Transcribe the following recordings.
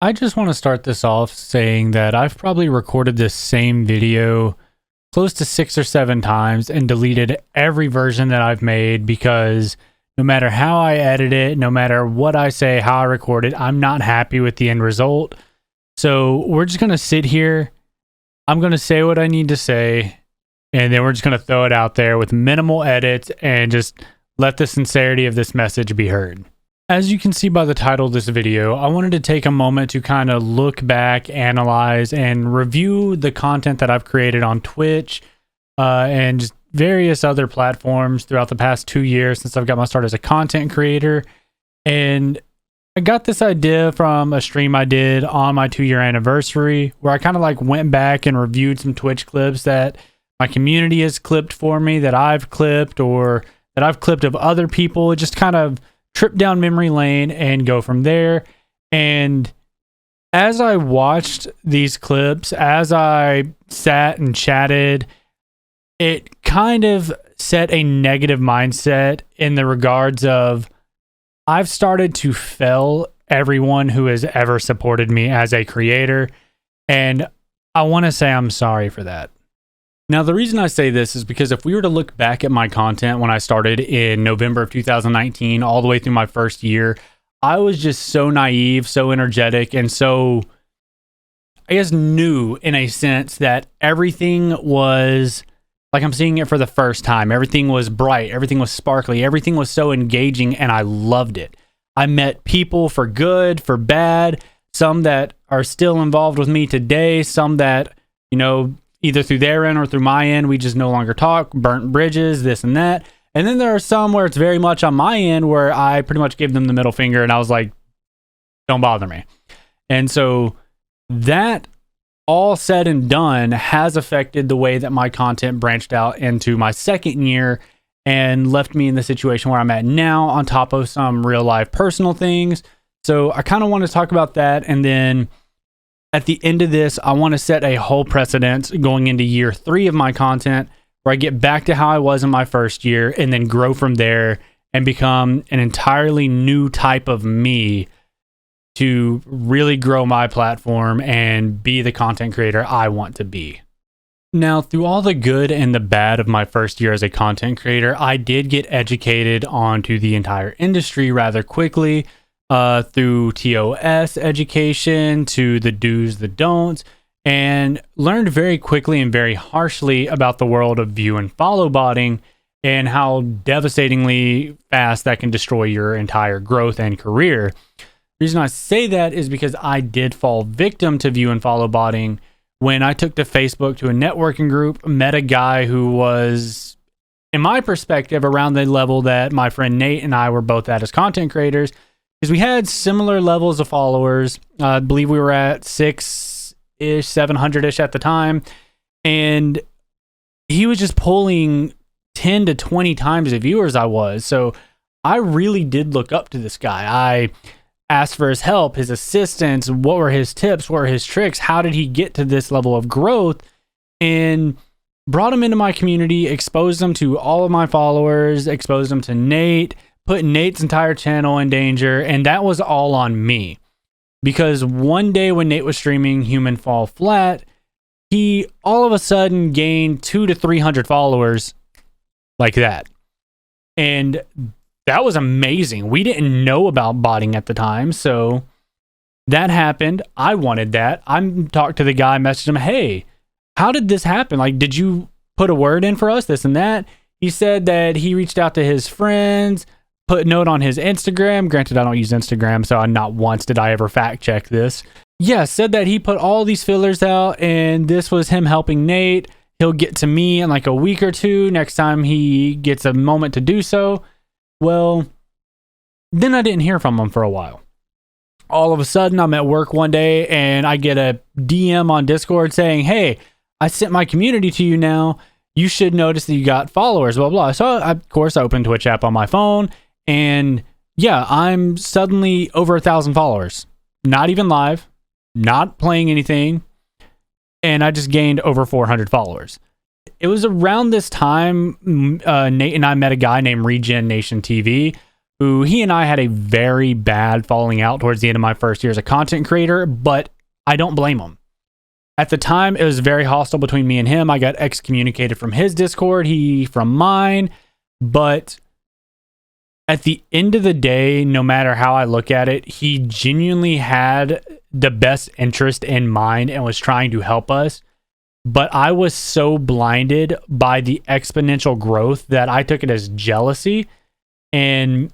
I just want to start this off saying that I've probably recorded this same video close to 6 or 7 times and deleted every version that I've made because no matter how I edit it, no matter what I say, how I record it, I'm not happy with the end result. So we're just going to sit here. I'm going to say what I need to say, and then we're just going to throw it out there with minimal edits and just let the sincerity of this message be heard. As you can see by the title of this video, I wanted to take a moment to kind of look back, analyze, and review the content that I've created on Twitch and just various other platforms throughout the past 2 years since I've got my start as a content creator. And I got this idea from a stream I did on my 2-year anniversary where I kind of like went back and reviewed some Twitch clips that my community has clipped for me, that I've clipped, or that I've clipped of other people. It just kind of trip down memory lane and go from there. And as I watched these clips, as I sat and chatted, it kind of set a negative mindset in the regards of I've started to fail everyone who has ever supported me as a creator. And I want to say I'm sorry for that. Now, the reason I say this is because if we were to look back at my content when I started in November of 2019, all the way through my first year, I was just so naive, so energetic, and so, I guess, new in a sense that everything was like I'm seeing it for the first time. Everything was bright, everything was sparkly, everything was so engaging, and I loved it. I met people for good, for bad, some that are still involved with me today, some that, either through their end or through my end, we just no longer talk, burnt bridges, this and that. And then there are some where it's very much on my end where I pretty much gave them the middle finger and I was like, don't bother me. And so that all said and done has affected the way that my content branched out into my second year and left me in the situation where I'm at now on top of some real life personal things. So I kind of want to talk about that, and then at the end of this, I want to set a whole precedent going into year 3 of my content where I get back to how I was in my first year and then grow from there and become an entirely new type of me to really grow my platform and be the content creator I want to be. Now, through all the good and the bad of my first year as a content creator, I did get educated onto the entire industry rather quickly. Through TOS education to the do's, the don'ts, and learned very quickly and very harshly about the world of view and follow botting and how devastatingly fast that can destroy your entire growth and career. The reason I say that is because I did fall victim to view and follow botting when I took to Facebook to a networking group, met a guy who was, in my perspective, around the level that my friend Nate and I were both at as content creators. Because we had similar levels of followers. I believe we were at 6-ish, 700-ish at the time. And he was just pulling 10 to 20 times the viewers I was. So I really did look up to this guy. I asked for his help, his assistance, what were his tips, what were his tricks, how did he get to this level of growth, and brought him into my community, exposed him to all of my followers, exposed him to Nate, put Nate's entire channel in danger, and that was all on me. Because one day when Nate was streaming Human Fall Flat, he all of a sudden gained 200 to 300 followers like that. And that was amazing. We didn't know about botting at the time, so that happened. I wanted that. I talked to the guy, messaged him, hey, how did this happen? Like, did you put a word in for us, this and that? He said that he reached out to his friends, put a note on his Instagram. Granted, I don't use Instagram, so not once did I ever fact check this. Yeah, said that he put all these fillers out, and this was him helping Nate. He'll get to me in like a week or two next time he gets a moment to do so. Well, then I didn't hear from him for a while. All of a sudden, I'm at work one day, and I get a DM on Discord saying, hey, I sent my community to you now. You should notice that you got followers, blah, blah. So, of course, I opened Twitch app on my phone. And yeah, I'm suddenly over 1,000 followers. Not even live, not playing anything. And I just gained over 400 followers. It was around this time Nate and I met a guy named Regen Nation TV who he and I had a very bad falling out towards the end of my first year as a content creator, but I don't blame him. At the time, it was very hostile between me and him. I got excommunicated from his Discord, he from mine. But at the end of the day, no matter how I look at it, he genuinely had the best interest in mind and was trying to help us. But I was so blinded by the exponential growth that I took it as jealousy. And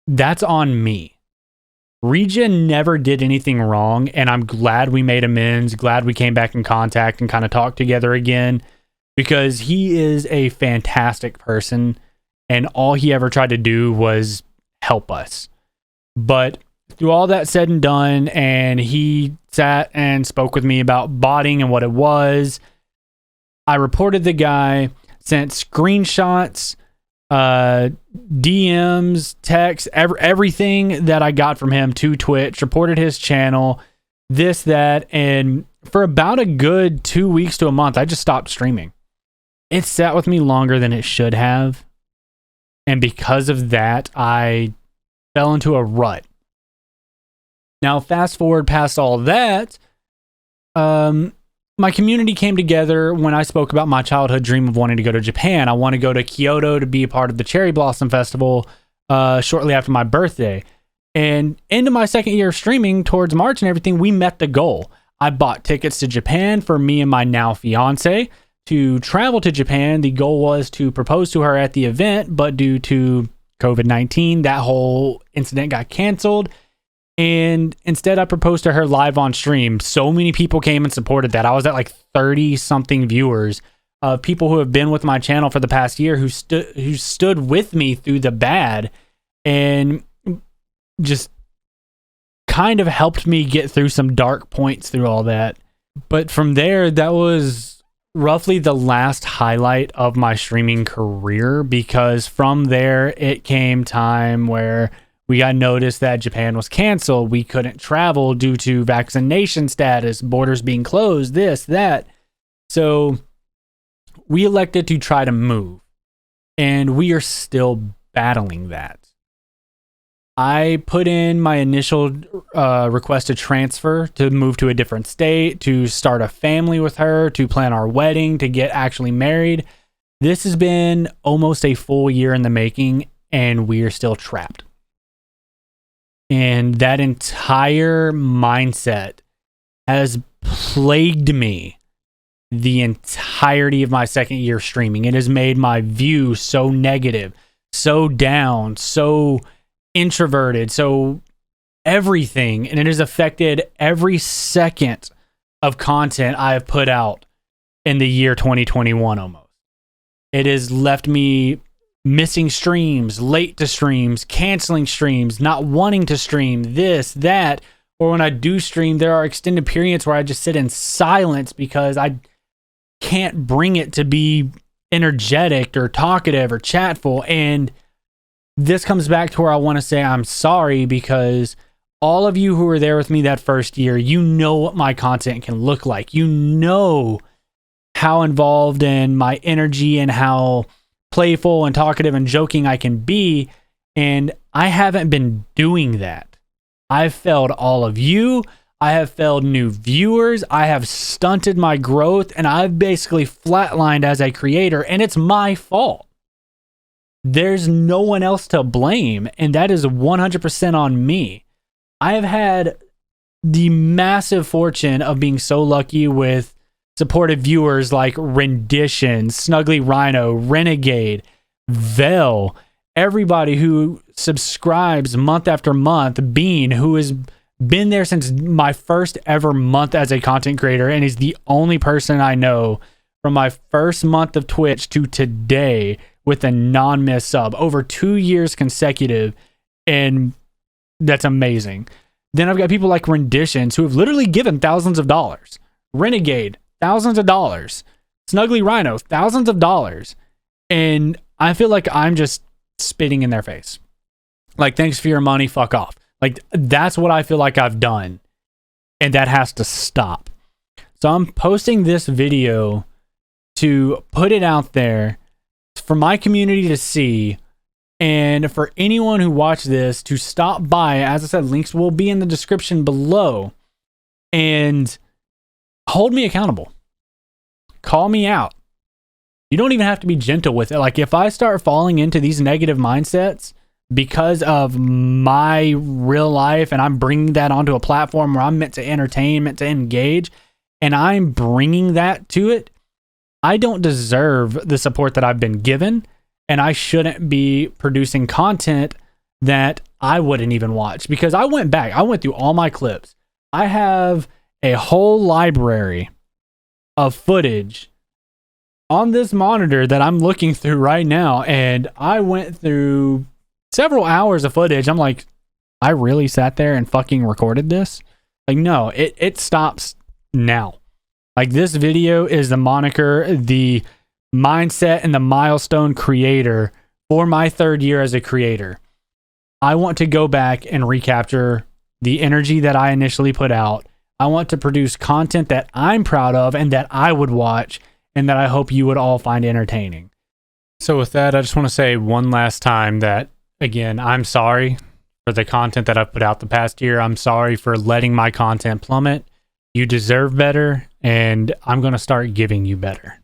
that's on me. Regen never did anything wrong, and I'm glad we made amends, glad we came back in contact and kind of talked together again, because he is a fantastic person, and all he ever tried to do was help us. But through all that said and done, and he sat and spoke with me about botting and what it was, I reported the guy, sent screenshots, DMs, texts, everything that I got from him to Twitch, reported his channel, this, that, and for about a good 2 weeks to a month, I just stopped streaming. It sat with me longer than it should have, and because of that, I fell into a rut. Now, fast forward past all that, my community came together when I spoke about my childhood dream of wanting to go to Japan. I want to go to Kyoto to be a part of the Cherry Blossom Festival shortly after my birthday. And into my second year of streaming towards March and everything, we met the goal. I bought tickets to Japan for me and my now fiance to travel to Japan. The goal was to propose to her at the event, but due to COVID-19, that whole incident got canceled. And instead, I proposed to her live on stream. So many people came and supported that. I was at like 30 something viewers of people who have been with my channel for the past year who stood with me through the bad and just kind of helped me get through some dark points through all that. But from there, that was roughly the last highlight of my streaming career, because from there, it came time where we got notice that Japan was canceled. We couldn't travel due to vaccination status, borders being closed, this, that. So we elected to try to move, and we are still battling that. I put in my initial request to transfer, to move to a different state, to start a family with her, to plan our wedding, to get actually married. This has been almost a full year in the making, and we are still trapped. And that entire mindset has plagued me the entirety of my second year streaming. It has made my view so negative, so down, so introverted, so everything. And it has affected every second of content I have put out in the year 2021 almost. It has left me missing streams, late to streams, canceling streams, not wanting to stream, this, that. Or when I do stream, there are extended periods where I just sit in silence because I can't bring it to be energetic or talkative or chatful. And this comes back to where I want to say I'm sorry, because all of you who were there with me that first year, you know what my content can look like. You know how involved in my energy and how playful and talkative and joking I can be, and I haven't been doing that. I've failed all of you. I have failed new viewers. I have stunted my growth, and I've basically flatlined as a creator, and it's my fault. There's no one else to blame, and that is 100% on me. I have had the massive fortune of being so lucky with supportive viewers like Rendition, Snuggly Rhino, Renegade, Vel, everybody who subscribes month after month, Bean, who has been there since my first ever month as a content creator and is the only person I know from my first month of Twitch to today with a non-miss sub, over 2 years consecutive, and that's amazing. Then I've got people like Renditions who have literally given thousands of dollars. Renegade, thousands of dollars. Snuggly Rhino, thousands of dollars. And I feel like I'm just spitting in their face. Like, thanks for your money, fuck off. Like, that's what I feel like I've done. And that has to stop. So I'm posting this video to put it out there for my community to see And for anyone who watched this to stop by, as I said, links will be in the description below, and hold me accountable. Call me out. You don't even have to be gentle with it. Like, if I start falling into these negative mindsets because of my real life, and I'm bringing that onto a platform where I'm meant to entertain, meant to engage, and I'm bringing that to it, I don't deserve the support that I've been given, and I shouldn't be producing content that I wouldn't even watch. Because I went through all my clips. I have a whole library of footage on this monitor that I'm looking through right now, and I went through several hours of footage. I'm like, I really sat there and fucking recorded this? Like, no, it stops now. Like, this video is the moniker, the mindset, and the milestone creator for my 3rd year as a creator. I want to go back and recapture the energy that I initially put out. I want to produce content that I'm proud of and that I would watch and that I hope you would all find entertaining. So with that, I just want to say one last time that, again, I'm sorry for the content that I've put out the past year. I'm sorry for letting my content plummet. You deserve better, and I'm going to start giving you better.